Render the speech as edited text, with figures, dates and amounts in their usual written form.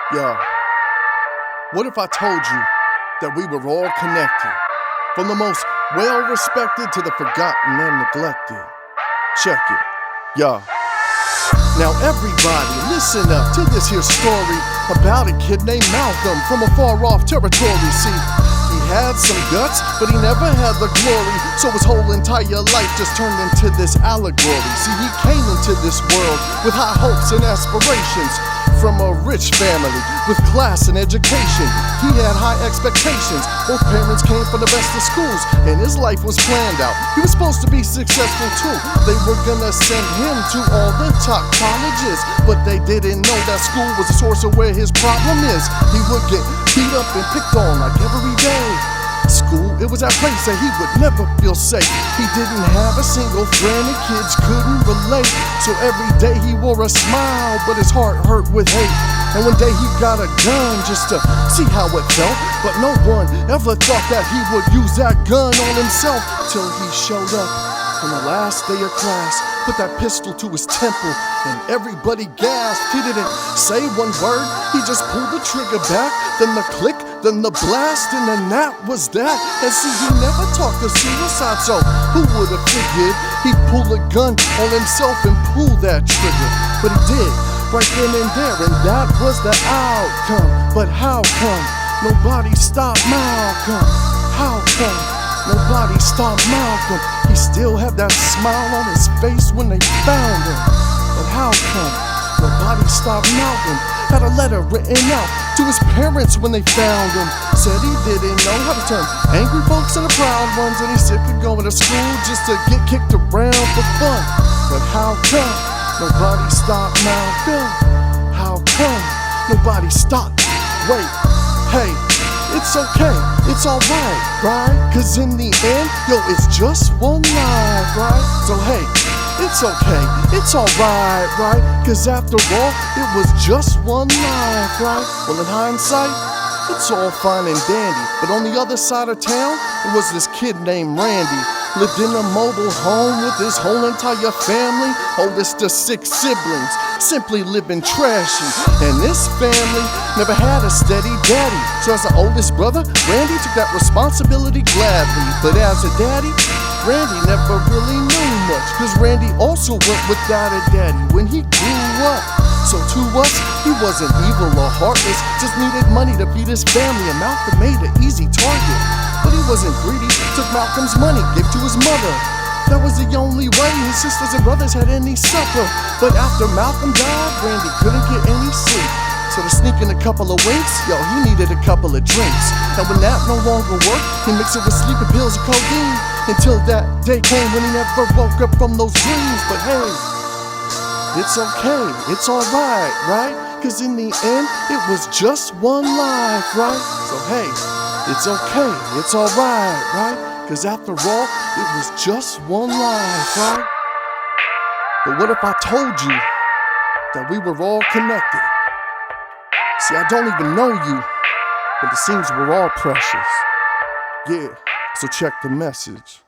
Yo, what if I told you that we were all connected? From the most well-respected to the forgotten and neglected. Check it, yo. Now everybody, listen up to this here story about a kid named Malcolm from a far-off territory. See, he had some guts, but he never had the glory, so his whole entire life just turned into this allegory. See, he came into this world with high hopes and aspirations. From a rich family with class and education, he had high expectations. Both parents came from the best of schools, and his life was planned out. He was supposed to be successful too. They were gonna send him to all the top colleges, but they didn't know that school was the source of where his problem is. He would get beat up and picked on like every day. School, it was that place that he would never feel safe. He didn't have a single friend and kids couldn't relate. So every day he wore a smile, but his heart hurt with hate. And one day he got a gun just to see how it felt, but no one ever thought that he would use that gun on himself till he showed up on the last day of class, put that pistol to his temple, and everybody gasped. He didn't say one word, he just pulled the trigger back, then the click, then the blast, and then that was that. And see, he never talked of suicide, so who would have figured he'd pull a gun on himself and pull that trigger? But he did, right then and there, and that was the outcome. But how come nobody stopped Malcolm? How come nobody stopped Malcolm? He still had that smile on his face when they found him. But how come nobody stopped Malcolm? Had a letter written out to his parents when they found him. Said he didn't know how to turn angry folks into proud ones, and he's sick of going to school just to get kicked around for fun. But how come nobody stopped Malcolm? How come nobody stopped? Wait, hey, it's okay, it's alright, right? Cause in the end, yo, it's just one life, right? So hey, it's okay, it's alright, right? Cause after all, it was just one life, right? Well, in hindsight, it's all fine and dandy. But on the other side of town, it was this kid named Randy. Lived in a mobile home with his whole entire family, oldest of 6 siblings, simply living trashy. And this family never had a steady daddy. So as the oldest brother, Randy took that responsibility gladly. But as a daddy, Randy never really knew much, cause Randy also went without a daddy when he grew up. So to us, he wasn't evil or heartless, just needed money to feed his family, and Malcolm made an easy target. But he wasn't greedy, took Malcolm's money, gave to his mother. That was the only way his sisters and brothers had any supper. But after Malcolm died, Randy couldn't get any sleep. So to sneak in a couple of winks, yo, he needed a couple of drinks. And when that no longer worked, he mixed it with sleeping pills and codeine, until that day came when he never woke up from those dreams. But hey, it's okay, it's alright, right? Cause in the end, it was just one life, right? So hey, it's okay, it's alright, right? Cause after all, it was just one life, right? But what if I told you that we were all connected? See, I don't even know you, but it seems we're all precious. Yeah, so check the message.